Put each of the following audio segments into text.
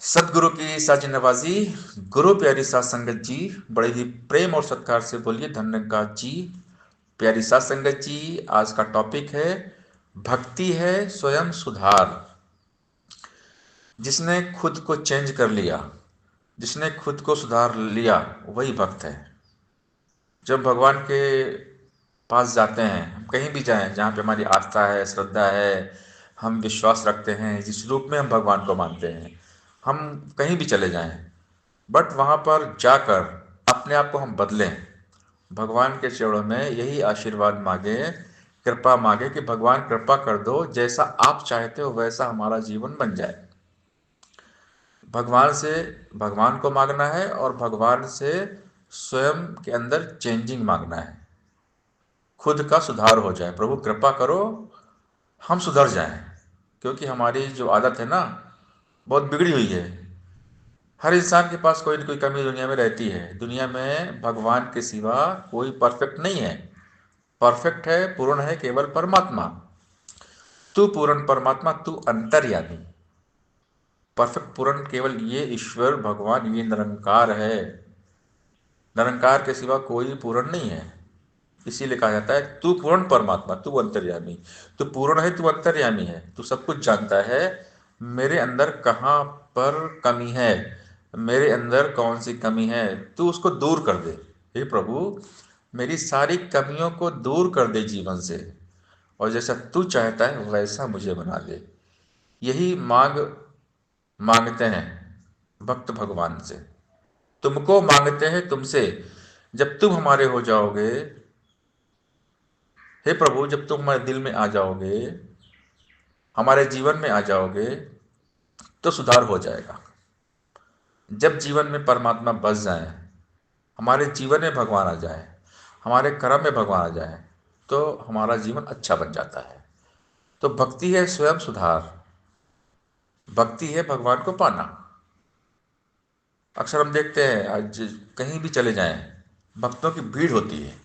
सदगुरु की साजी नवाजी। गुरु प्यारी सात संगत जी, बड़े ही प्रेम और सत्कार से बोलिए धन्यवाद जी। प्यारी सात संगत जी, आज का टॉपिक है भक्ति है स्वयं सुधार। जिसने खुद को चेंज कर लिया, जिसने खुद को सुधार लिया, वही भक्त है। जब भगवान के पास जाते हैं, हम कहीं भी जाएं जहाँ पे हमारी आस्था है, श्रद्धा है, हम विश्वास रखते हैं, जिस रूप में हम भगवान को मानते हैं, हम कहीं भी चले जाएं, बट वहाँ पर जाकर अपने आप को हम बदलें। भगवान के चरणों में यही आशीर्वाद मांगे, कृपा मांगे कि भगवान कृपा कर दो, जैसा आप चाहते हो वैसा हमारा जीवन बन जाए। भगवान से भगवान को मांगना है और भगवान से स्वयं के अंदर चेंजिंग मांगना है, खुद का सुधार हो जाए। प्रभु कृपा करो हम सुधर जाएं, क्योंकि हमारी जो आदत है ना, बहुत बिगड़ी हुई है। हर इंसान के पास कोई न कोई कमी दुनिया में रहती है। दुनिया में भगवान के सिवा कोई परफेक्ट नहीं है। परफेक्ट है, पूर्ण है केवल परमात्मा। तू पूर्ण परमात्मा, तू अंतर्यामी। परफेक्ट पूर्ण केवल ये ईश्वर भगवान, ये निरंकार है। निरंकार के सिवा कोई पूर्ण नहीं है। इसीलिए कहा जाता है तू पूर्ण परमात्मा, तू अंतर्यामी। तू पूर्ण है, तू अंतर्यामी है, तू सब कुछ जानता है। मेरे अंदर कहाँ पर कमी है, मेरे अंदर कौन सी कमी है, तू उसको दूर कर दे। हे प्रभु, मेरी सारी कमियों को दूर कर दे जीवन से, और जैसा तू चाहता है वैसा मुझे बना दे। यही मांग मांगते हैं भक्त भगवान से। तुमको मांगते हैं तुमसे। जब तुम हमारे हो जाओगे, हे प्रभु, जब तुम हमारे दिल में आ जाओगे, हमारे जीवन में आ जाओगे, तो सुधार हो जाएगा। जब जीवन में परमात्मा बस जाए, हमारे जीवन में भगवान आ जाए, हमारे कर्म में भगवान आ जाए, तो हमारा जीवन अच्छा बन जाता है। तो भक्ति है स्वयं सुधार, भक्ति है भगवान को पाना। अक्सर हम देखते हैं, आज कहीं भी चले जाएं, भक्तों की भीड़ होती है।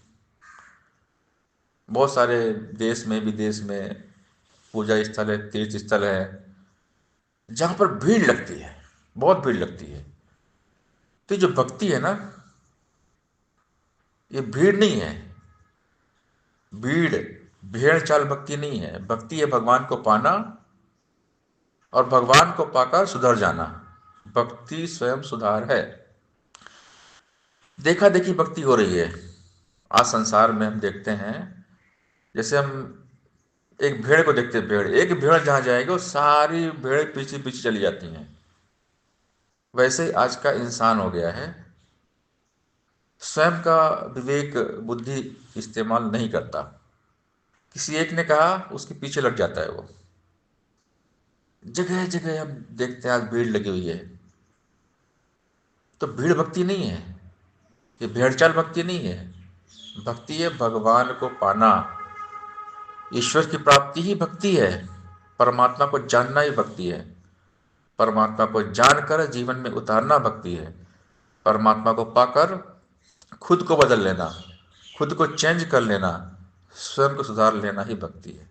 बहुत सारे देश में विदेश में पूजा स्थल है, तीर्थ स्थल है, जहाँ पर भीड़ लगती है, बहुत भीड़ लगती है। तो ये जो भक्ति है ना, ये भीड़ नहीं है। भीड़ भेड़ चाल भक्ति नहीं है। भक्ति है भगवान को पाना और भगवान को पाकर सुधर जाना। भक्ति स्वयं सुधार है। देखा देखी भक्ति हो रही है आज संसार में। हम देखते हैं, जैसे हम एक भेड़ को देखते हैं, भेड़, एक भेड़ जहां जाएगी वो सारी भेड़ पीछे पीछे चली जाती हैं। वैसे ही आज का इंसान हो गया है, स्वयं का विवेक बुद्धि इस्तेमाल नहीं करता। किसी एक ने कहा, उसके पीछे लग जाता है वो। जगह जगह हम देखते हैं आज भीड़ लगी हुई है। तो भीड़ भक्ति नहीं है, ये भेड़चाल भक्ति नहीं है। भक्ति है भगवान को पाना, ईश्वर की प्राप्ति ही भक्ति है। परमात्मा को जानना ही भक्ति है। परमात्मा को जानकर जीवन में उतारना भक्ति है। परमात्मा को पाकर खुद को बदल लेना, खुद को चेंज कर लेना, स्वयं को सुधार लेना ही भक्ति है।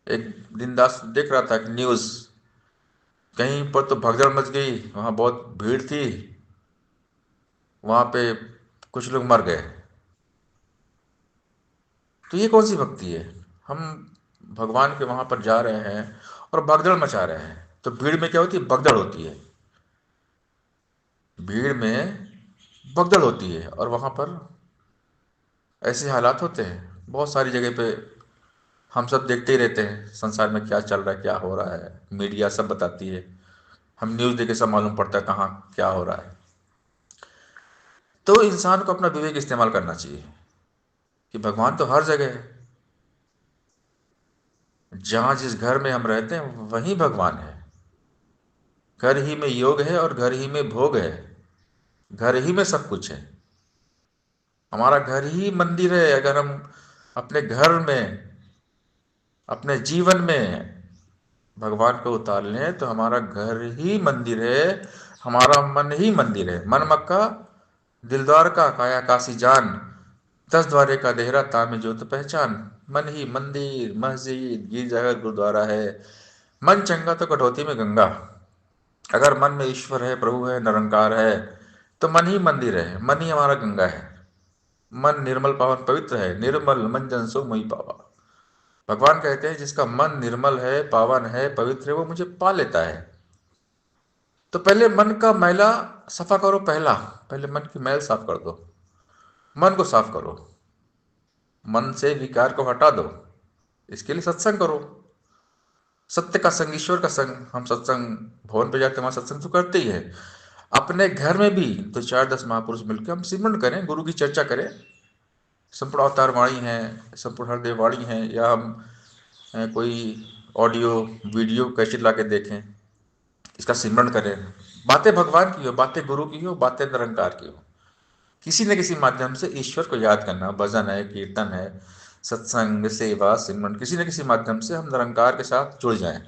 एक दिन दास देख रहा था कि न्यूज़, कहीं पर तो भगदड़ मच गई, वहाँ बहुत भीड़ थी, वहाँ पे कुछ लोग मर गए। तो ये कौन सी भक्ति है? हम भगवान के वहाँ पर जा रहे हैं और भगदड़ मचा रहे हैं। तो भीड़ में क्या होती है? भगदड़ होती है। भीड़ में भगदड़ होती है और वहाँ पर ऐसे हालात होते हैं। बहुत सारी जगह पे हम सब देखते ही रहते हैं संसार में क्या चल रहा है, क्या हो रहा है। मीडिया सब बताती है, हम न्यूज़ देख के सब मालूम पड़ता है कहाँ क्या हो रहा है। तो इंसान को अपना विवेक इस्तेमाल करना चाहिए कि भगवान तो हर जगह है। जहाँ जिस घर में हम रहते हैं वहीं भगवान है। घर ही में योग है और घर ही में भोग है। घर ही में सब कुछ है। हमारा घर ही मंदिर है। अगर हम अपने घर में, अपने जीवन में भगवान को उतार लें तो हमारा घर ही मंदिर है। हमारा मन ही मंदिर है। मन मक्का, दिलदार का, काया काशी जान, 10 द्वारे का देहरा, तामे जोत पहचान। मन ही मंदिर, मस्जिद, गिरजाघर, गुरुद्वारा है। मन चंगा तो कटौती में गंगा। अगर मन में ईश्वर है, प्रभु है, निरंकार है, तो मन ही मंदिर है, मन ही हमारा गंगा है। मन निर्मल पावन पवित्र है, निर्मल मन जन सो मोहि पावा। भगवान कहते हैं जिसका मन निर्मल है, पावन है, पवित्र है, वो मुझे पा लेता है। तो पहले मन का मैला सफा करो। पहले मन की मैल साफ कर दो, मन को साफ करो, मन से विकार को हटा दो। इसके लिए सत्संग करो। सत्य का संग, ईश्वर का संग। हम सत्संग भवन पे जाते हैं, वहां सत्संग तो करते ही है। अपने घर में भी तो 4-10 महापुरुष मिलकर हम सिमरन करें, गुरु की चर्चा करें। संपूर्ण अवतार वाणी है, संपूर्ण हृदय वाणी है, या हम कोई ऑडियो वीडियो कैसेट ला के देखें, इसका सिमरन करें। बातें भगवान की हो, बातें गुरु की हो, बातें निरंकार की हो। किसी न किसी माध्यम से ईश्वर को याद करना, भजन है, कीर्तन है, सत्संग, सेवा, सिमरन, किसी न किसी माध्यम से हम निरंकार के साथ जुड़ जाएं।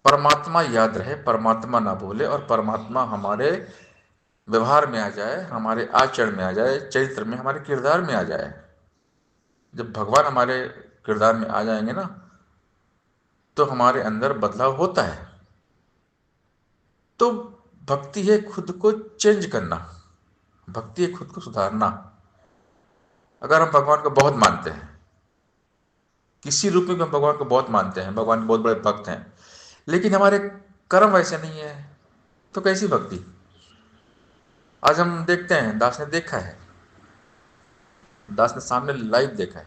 परमात्मा याद रहे, परमात्मा ना भूले, और परमात्मा हमारे व्यवहार में आ जाए, हमारे आचरण में आ जाए, चरित्र में, हमारे किरदार में आ जाए। जब भगवान हमारे किरदार में आ जाएंगे ना, तो हमारे अंदर बदलाव होता है। तो भक्ति है खुद को चेंज करना, भक्ति है खुद को सुधारना। अगर हम भगवान को बहुत मानते हैं, किसी रूप में भी हम भगवान को बहुत मानते हैं, भगवान के बहुत बड़े भक्त हैं, लेकिन हमारे कर्म वैसे नहीं है, तो कैसी भक्ति? आज हम देखते हैं, दास ने देखा है, दास ने सामने लाइव देखा है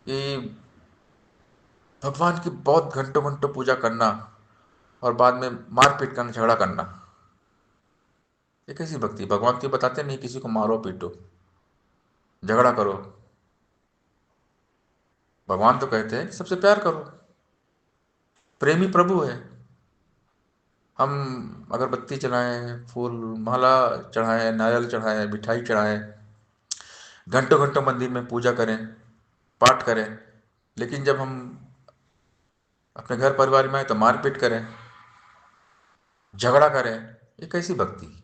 कि भगवान की बहुत घंटों घंटों पूजा करना और बाद में मारपीट करना, झगड़ा करना, ये कैसी भक्ति? भगवान तो बताते नहीं किसी को मारो पीटो, झगड़ा करो। भगवान तो कहते हैं कि सबसे प्यार करो, प्रेमी प्रभु है। हम अगरबत्ती चढ़ाएं, फूल माला चढ़ाएं, नारियल चढ़ाएं, मिठाई चढ़ाएं, घंटों घंटों मंदिर में पूजा करें, पाठ करें, लेकिन जब हम अपने घर परिवार में आए तो मारपीट करें, झगड़ा करें, ये कैसी भक्ति?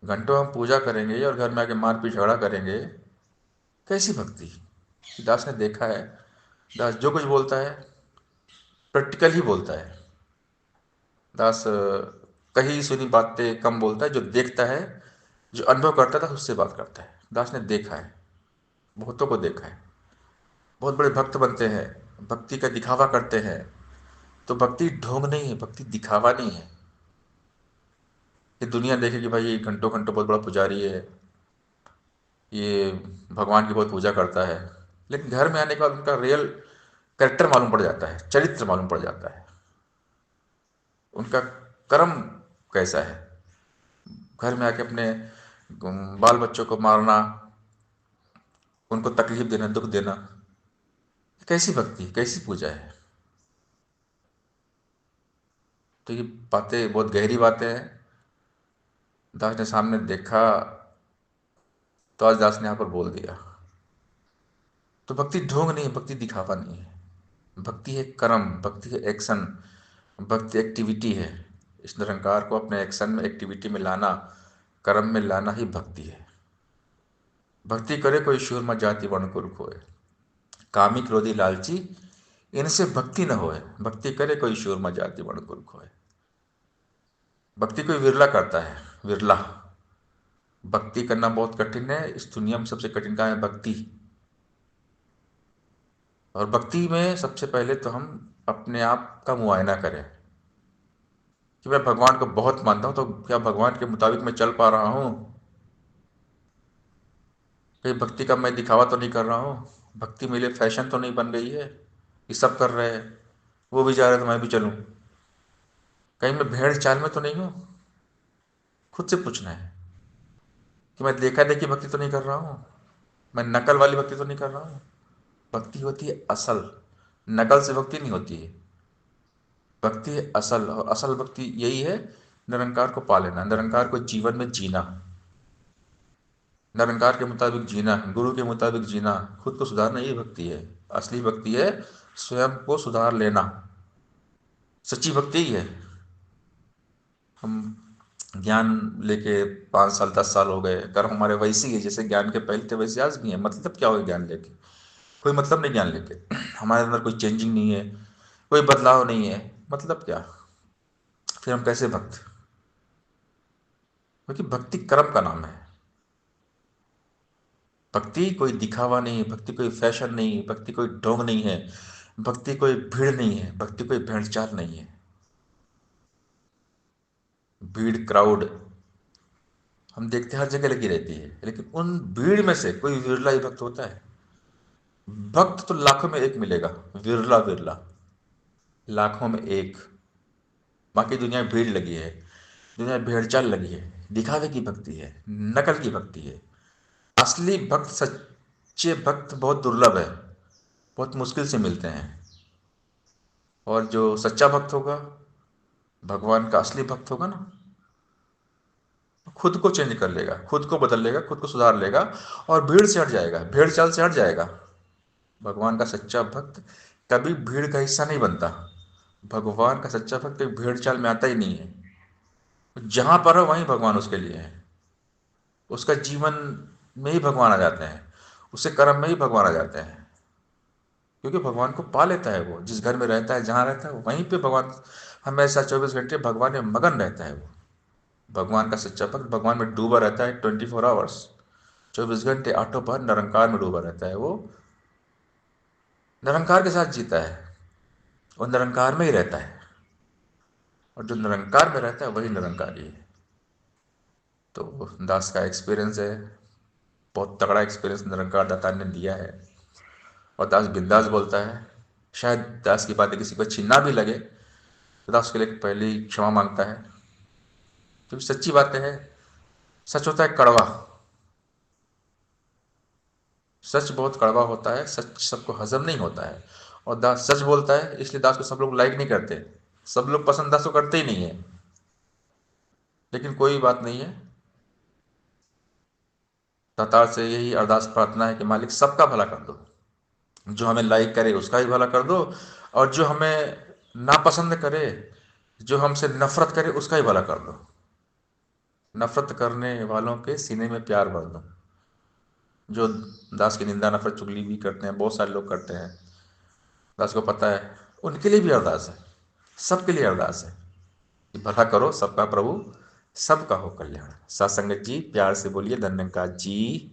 घंटों हम पूजा करेंगे और घर में आके मारपीट झगड़ा करेंगे, कैसी भक्ति? दास ने देखा है, दास जो कुछ बोलता है प्रैक्टिकल ही बोलता है। दास कहीं सुनी बातें कम बोलता है, जो देखता है, जो अनुभव करता था उससे बात करता है। दास ने देखा है, बहुतों को देखा है, बहुत बड़े भक्त बनते हैं, भक्ति का दिखावा करते हैं। तो भक्ति ढोंग नहीं है, भक्ति दिखावा नहीं है कि दुनिया देखे कि भाई ये घंटों घंटों बहुत बड़ा पुजारी है, ये भगवान की बहुत पूजा करता है, लेकिन घर में आने के बाद उनका रियल कैरेक्टर मालूम पड़ जाता है, चरित्र मालूम पड़ जाता है, उनका कर्म कैसा है। घर में आके अपने बाल बच्चों को मारना, उनको तकलीफ देना, दुख देना, कैसी भक्ति, कैसी पूजा है? तो ये बातें बहुत गहरी बातें हैं। दास ने सामने देखा, तो आज दास ने यहाँ पर बोल दिया। तो भक्ति ढोंग नहीं है, भक्ति दिखावा नहीं है, भक्ति है कर्म, भक्ति है एक्शन, भक्ति एक्टिविटी है। इस निरंकार को अपने एक्शन में, एक्टिविटी में लाना, कर्म में लाना ही भक्ति है। भक्ति करे कोई शूर मत जाति वर्ण कुल खोए, कामी क्रोधी लालची इनसे भक्ति न होए, भक्ति करे कोई शूर मत जाति वर्ण कुल खोए। भक्ति कोई विरला करता है, विरला। भक्ति करना बहुत कठिन है, इस दुनिया में सबसे कठिन काम है भक्ति। और भक्ति में सबसे पहले तो हम अपने आप का मुआयना करें कि मैं भगवान को बहुत मानता हूं, तो क्या भगवान के मुताबिक मैं चल पा रहा हूं? कहीं भक्ति का मैं दिखावा तो नहीं कर रहा हूं? भक्ति मेरे लिए फैशन तो नहीं बन गई है कि सब कर रहे हैं, वो भी जा रहे हैं तो मैं भी चलूं? कहीं मैं भेड़ चाल में तो नहीं हूं? खुद से पूछना है कि मैं देखा देखी भक्ति तो नहीं कर रहा हूं, मैं नकल वाली भक्ति तो नहीं कर रहा हूं। भक्ति होती है असल, नकल से भक्ति नहीं होती है। भक्ति है असल, और असल भक्ति यही है, निरंकार को पा लेना, निरंकार को जीवन में जीना, निरंकार के मुताबिक जीना, गुरु के मुताबिक जीना, खुद को सुधारना, यही भक्ति है। असली भक्ति है स्वयं को सुधार लेना, सच्ची भक्ति ही है। हम ज्ञान लेके 5 साल 10 साल हो गए, कर्म हमारे वैसे ही है जैसे ज्ञान के पहले थे, वैसे आज भी है। मतलब क्या होगा ज्ञान लेके? कोई मतलब नहीं ज्ञान लेके। हमारे अंदर कोई चेंजिंग नहीं है, कोई बदलाव नहीं है, मतलब क्या? फिर हम कैसे भक्त? क्योंकि भक्ति कर्म का नाम है। भक्ति कोई दिखावा नहीं है, भक्ति कोई फैशन नहीं है, भक्ति कोई ढोंग नहीं है, भक्ति कोई भीड़ नहीं है, भक्ति कोई भेड़ चाल नहीं है। भीड़, क्राउड हम देखते हैं हर जगह लगी रहती है, लेकिन उन भीड़ में से कोई विरला ही भक्त होता है। भक्त तो लाखों में एक मिलेगा, विरला विरला, लाखों में एक। बाकी दुनिया भीड़ लगी है, दुनिया भेड़ चाल लगी है, दिखावे की भक्ति है, नकल की भक्ति है। असली भक्त, सच्चे भक्त बहुत दुर्लभ है, बहुत मुश्किल से मिलते हैं। और जो सच्चा भक्त होगा, भगवान का असली भक्त होगा ना, खुद को चेंज कर लेगा, खुद को बदल लेगा, खुद को सुधार लेगा, और भीड़ से हट जाएगा, भेड़ चाल से हट जाएगा। भगवान का सच्चा भक्त कभी भीड़ का हिस्सा नहीं बनता। भगवान का सच्चा भक्त कभी भीड़ चाल में आता ही नहीं है। जहां पर हो वहीं भगवान उसके लिए है। उसका जीवन में ही भगवान आ जाते हैं, उसके कर्म में ही भगवान आ जाते हैं। क्योंकि भगवान को पा लेता है, वो जिस घर में रहता है, जहाँ रहता है, वहीं पे भगवान हमेशा 24 घंटे भगवान में मगन रहता है वो। भगवान का सच्चा भक्त भगवान में डूबा रहता है 24 आवर्स, 24 घंटे आठों पहर निरंकार में डूबा रहता है वो। निरंकार के साथ जीता है, वो निरंकार में ही रहता है। और जो निरंकार में रहता है वही निरंकारी है। तो दास का एक्सपीरियंस है, बहुत तगड़ा एक्सपीरियंस निरंकार दाता ने दिया है। और दास बिंदास बोलता है। शायद दास की बातें किसी को अच्छी ना भी लगे, तो दास उसके लिए पहले ही क्षमा मांगता है, क्योंकि सच्ची बातें हैं। सच होता है कड़वा, सच बहुत कड़वा होता है, सच सबको हजम नहीं होता है। और दास सच बोलता है, इसलिए दास को सब लोग लाइक नहीं करते, सब लोग पसंद दास को करते ही नहीं है। लेकिन कोई बात नहीं है, दातार से यही अरदास प्रार्थना है कि मालिक सबका भला कर दो। जो हमें लाइक करे उसका ही भला कर दो, और जो हमें नापसंद करे, जो हमसे नफरत करे, उसका ही भला कर दो। नफरत करने वालों के सीने में प्यार भर दो। जो दास की निंदा, नफरत, चुगली भी करते हैं, बहुत सारे लोग करते हैं, दास को पता है, उनके लिए भी अरदास है, सबके लिए अरदास है कि भला करो सबका प्रभु, सबका हो कल्याण। सत्संगत जी, प्यार से बोलिए धन्यवाद जी।